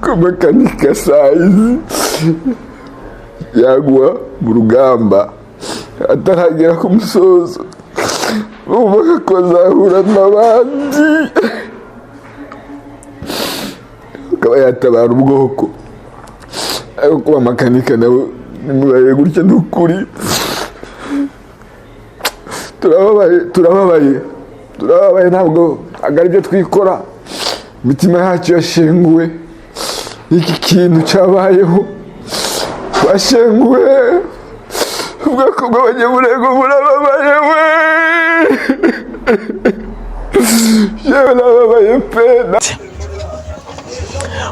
ko makanika sayizi yagwa mu rugamba ataragera ku musozo bumva ko azahura n'abandi akaba yatabara ubwoko ariko kuba makanika nawe nimubaye gutya n'ukuri turababaye ntabwo agari byo twikora imitima yacu yashenguwe iki kintu cyabayeho bashenguwe ubwoko bw'abanyamurego burababaye we yewe nababaye pe.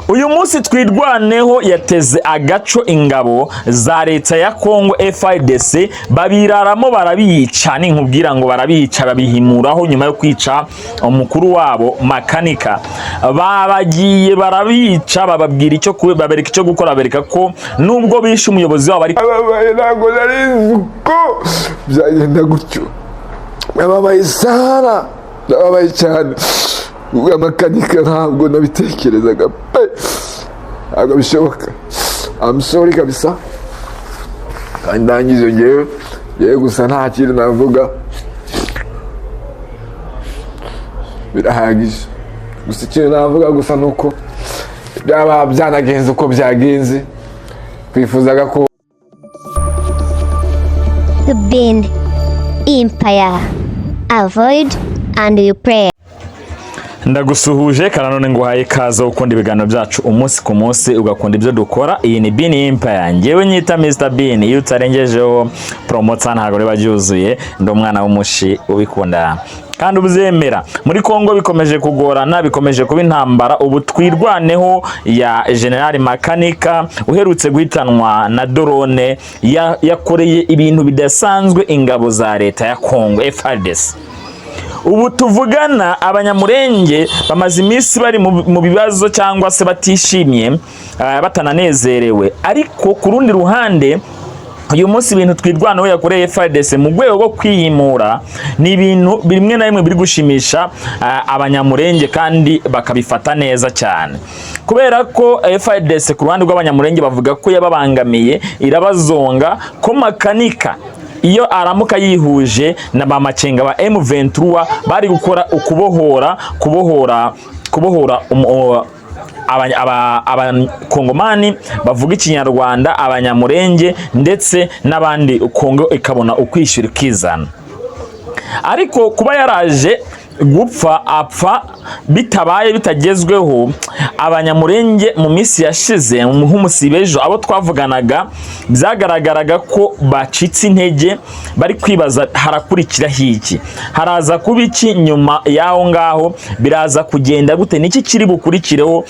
Uyu munsi twirwaneho yateze agaco ingabo za leta ya Kongo FARDC babiraramo barabica, ninkubwira ngo barabica babihimuraho nyuma yo kwica umukuru wabo makanika. Babagiye barabica bababwira icyo babereka icyo gukora, babereka ko nubwo bishe umuyobozi wabo ari ababaye ntabwo nari uko byagenda gutyo, ababaye sara ababaye cyane. Uwa makanika ntabwo nabitekerezaga pe, ntabwo bishoboka. I'm sorry kabisa, kandi ndangize ngewe gusa nta kintu navuga, birahagije. Gusa ikintu navuga gusa nuko byaba byanagenze uko byagenze, twifuzaga ko The Ben Empire. Avoid and you pray. Ndagusuhuje kananone nguhaye kaza ukunda ibiganiro byacu umunsi ku munsi ugakunda ibyo dukora. Iyi ni Ben Empire, ngewe nyita Mr Ben. Iyo utarengejeho promotion ntabwo riba ryuzuye, ndi umwana w'umushi ubikunda kandi ubuzemera. Muri Kongo bikomeje kugorana, bikomeje kuba intambara. Ubu twirwaneho ya General Makanika uherutse guhitanwa na drone yakoreye ibintu bidasanzwe ingabo za leta ya Kongo FARDC. Ubu tuvugana abanyamurenge bamaze iminsi bari mu bibazo cyangwa se batishimye, batananezerewe. Ariko ku rundi ruhande uyu munsi ibintu twirwanaho yakoreye FARDC mu rwego rwo kwiyimura ni ibintu bimwe na bimwe biri gushimisha abanyamurenge kandi bakabifata neza cyane, kubera ko FARDC ku ruhande rw'abanyamurenge bavuga ko yababangamiye, irabazonga ko makanika iyo aramuka yihuje na bamacenga ba M23 bari gukora kubohora abakongomani bavuga ikinyarwanda, abanyamurenge ndetse n'abandi Kongo ikabona ukwishyura ikizana. Ariko kuba yaraje gupfa apfa bitabaye bitagezweho, abanyamurenge mu minsi yashize nk'umusibejo abo twavuganaga byagaragaraga ko bacitse intege, bari kwibaza harakurikira hiki, haraza kuba iki nyuma yaho ngaho, biraza kugenda gute, niki kiri bukurikireho,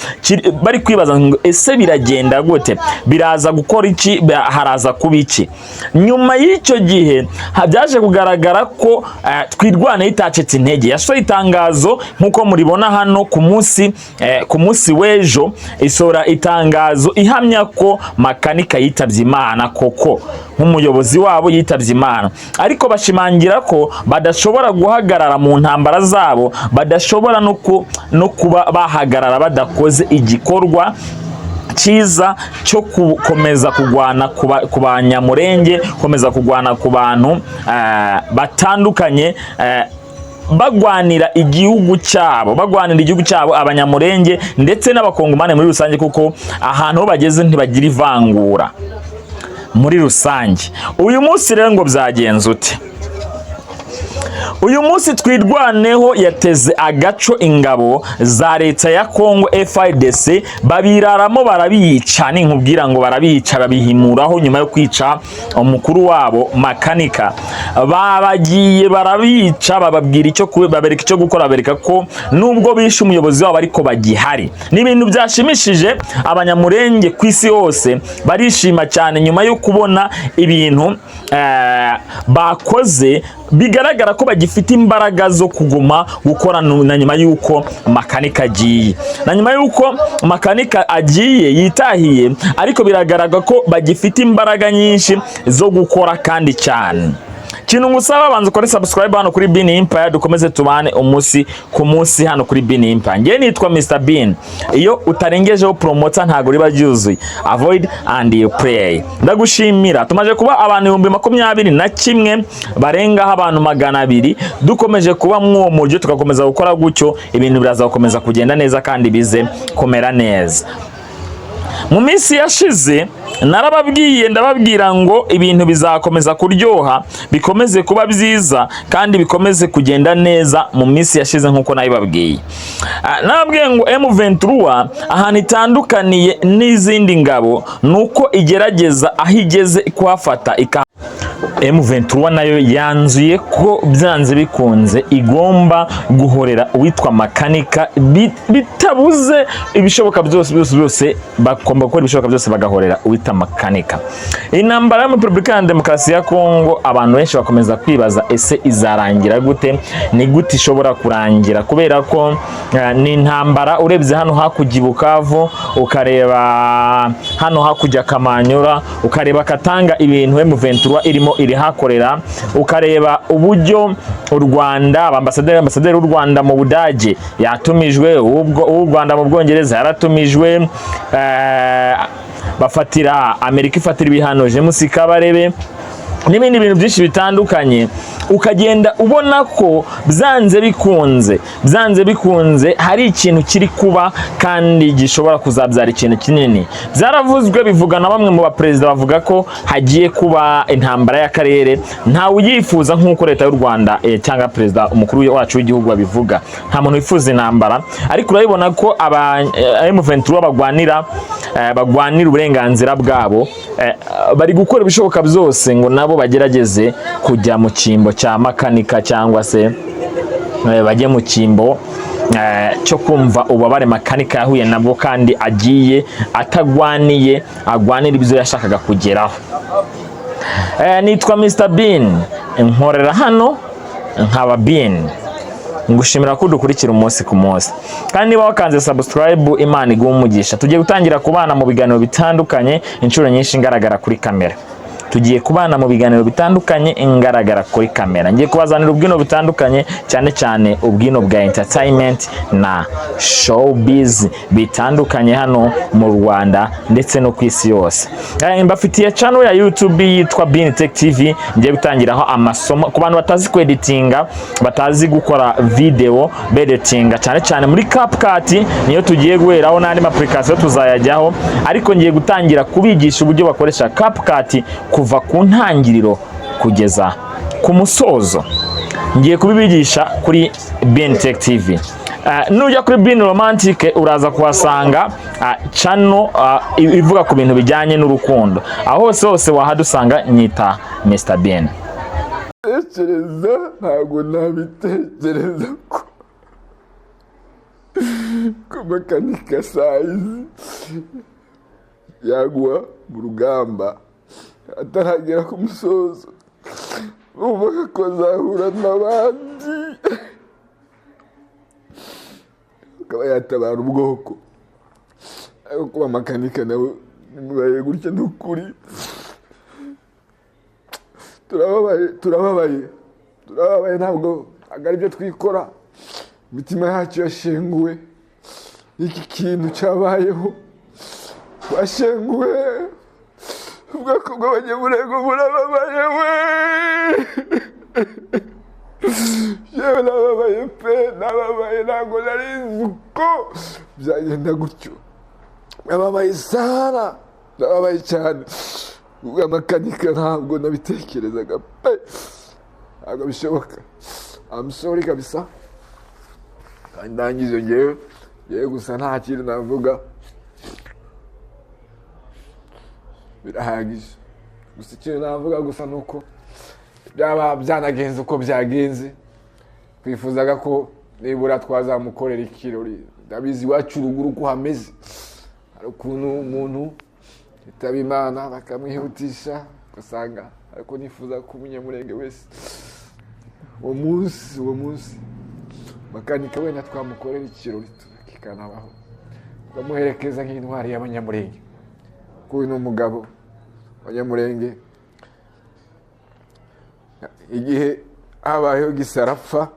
bari kwibaza ngo ese biragenda gute, biraza gukora iki, haraza kuba iki. Nyuma y'icyo gihe byaje kugaragara ko twirwana itacitse intege. Yasohoye itangazo nkuko muribona hano ku munsi w'ejo, isora itangazo ihamya ko makanika yitabye Imana koko, nk'umuyobozi wabo yitabye Imana. Ariko bashimangira ko badashobora guhagarara mu ntambara zabo, badashobora no kuba bahagarara badakoze igikorwa cyiza cyo gukomeza kugwana ku banyamurenge, komeza kugwana ku bantu batandukanye, bagwanira igihugu cyabo abanyamurenge ndetse n'abakongomane muri rusange, kuko ahantu ho bageze ntibagira ivangura muri rusange. Uyu munsi rero ngo byagenze ute? Uyu munsi twirwaneho yateze agaco ingabo za leta ya Kongo FARDC babiraramo barabica, ninkubwira ngo barabica babihimuraho nyuma yo kwica umukuru wabo makanika. Babagiye barabica bababwira icyo babereka icyo gukora, babereka ko nubwo bishe umuyobozi wabo ariko bagihari. Ni ibintu byashimishije abanyamurenge ku isi hose, barishima cyane nyuma yo kubona ibintu bakoze, bigaragara ko bagifite imbaraga zo kuguma gukora na nyuma yuko makanika agiye. Na nyuma yuko makanika agiye yitahiye, ariko biragaragara ko bagifite imbaraga nyinshi zo gukora kandi cyane ikintu ngusaba banza ukore subscribe hano kuri Bean Empire, dukomeze tubane umunsi ku munsi hano kuri Bean Empire. Ngiye nitwa Mr Bean. Iyo utarengejeho promoter ntago riba ryuzuye. Avoid and you pray. Ndagushimira, tumaje kuba abantu 21 barengaho abantu 200, dukomeje kuba mwuwo muryo, tugakomeza gukora gutyo, ibintu biraza gukomeza kugenda neza kandi bize kumera neza. Mu minsi yashize narababwiye ndababwira ngo ibintu bizakomeza kuryoha, bikomeze kuba byiza kandi bikomeze kugenda neza. Mu minsi yashize nkuko nabibabwiye, nababwiye ngo M23 ahantu itandukaniye n'izindi ngabo nuko igerageza aho igeze kuhafata M23 nayo yanzuye ko byanze bikunze igomba guhorera uwitwa makanika, bitabuze ibishoboka byose bagomba gukora ibishoboka byose bagahorera uwita makanika. Intambara mu Republika ya Demokarasi ya Kongo, abantu benshi bakomeza kwibaza ese izarangira gute, ni gute ishobora kurangira, kubera ko ni intambara urebye hano hakujya Bukavu, ukareba hano hakujya Kamanyura, ukareba Katanga, ibintu M23 irimo iri hakorera, ukareba uburyo u Rwanda, ambasaderi w'u Rwanda mu Budage yatumijwe, u Rwanda mu Bwongereza yaratumijwe, bafatira Amerika ifatira ibihano James Kabarebe n'ibindi bintu byinshi bitandukanye. Ukagenda ubona ko byanze bikunze hari ikintu kiri kuba kandi gishobora kuzabyara ikintu kinini. Byaravuzwe bivuga na bamwe mu baperezida, bavuga ko hagiye kuba intambara y'akarere. Ntawe uyifuza nk'uko leta y'u Rwanda cyangwa perezida umukuru wacu w'igihugu babivuga. Nta muntu wifuza intambara, ariko urabibona ko M23 bagwanira uburenganzira bwabo, bari gukora ibishoboka byose ngo nabo bagerageze kujya mu cyimbo cya makanika, cyangwa se bajye mu cyimbo cyo kumva ubabare makanika yahuye nabwo kandi agiye agwanira ibyo yashakaga kugeraho. Nitwa Mr Bean, nkorera hano nkaba Bean. Ngushimira ko dukurikira umunsi ku munsi, kandi niba wakanze subscribe, Imana iguhe umugisha. Tugiye gutangira kubana mu biganiro bitandukanye, inshuro nyinshi ngaragara kuri kamera. Tugiye kubana mu biganiro bitandukanye ingaragara kuri kamera. Ngiye kubazanira ubwino bitandukanye, cyane ubwino bwa entertainment na showbiz bitandukanye hano mu Rwanda ndetse no ku isi yose. Mbafitiye channel ya YouTube yitwa Bean Tech TV. Ngiye gutangiraho amasomo ku bantu batazi kweditinga, batazi gukora video editing, cyane muri CapCut niyo tugiye guheraho, n'andi application tuzayajyaho, ariko ngiye gutangira kubigisha uburyo bakoresha CapCut kuva ku ntangiriro kugeza ku musozo. Ngiye kubibigisha kuri Bean Tech TV. Nujya kuri Bean Romantic uraza kuhasanga channel ivuga ku bintu bijyanye n'urukundo. Aho hose wahadusanga nyita Mr Bean. Ntabwo nabitekereza ko makanika size yagwa mu rugamba ataragera ku musozo, uvuga ko azahura n'abandi akaba yatabara ubwoko. Ariko kuba makanika nawe nimubaye gutya n'ukuri, turababaye, ntabwo ari byo twikora. Imitima yacu yashenguwe n'iki kintu cyabayeho, twashenguwe. Ubwoko bw'abanyamurenge burababaye we, yewe nababaye pe, ntabwo nari nzi uko byagenda gutyo. Nababaye sana, nababaye cyane. Ubwo makanika ntabwo nabitekerezaga pe, ntabwo bishoboka. I'm sorry kabisa, kandi ndangize ngewe gusa nta kintu navuga, birahagije. Gusa ikintu navuga gusa nuko byaba byanagenze uko byagenze. Twifuzaga ko nibura twazamukorera ikirori. Ndabizi iwacu uruguru ko hameze, hari ukuntu umuntu yitaba Imana bakamwihutisha ugasanga, ariko nifuza ko umunyamurenge wese uwo munsi makanika wenda twamukorera ikirori kikanabaho, tukamuherekeza nk'intwari y'abanyamurenge. Kuko uyu ni umugabo w'abanyamurenge igihe habayeho gisarapfa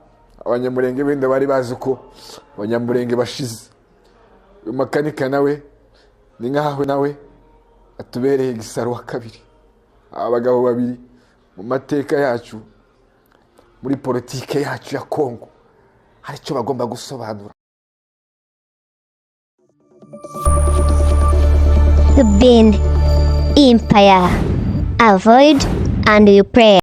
abanyamurenge benda bari bazi ko abanyamurenge bashize. Uyu makanika nawe ni nkaho nawe atubereye gisaro wa kabiri. Abagabo babiri mu mateka yacu, muri politike yacu ya Kongo, hari icyo bagomba gusobanura. The Ben Empire. Avoid and you pray.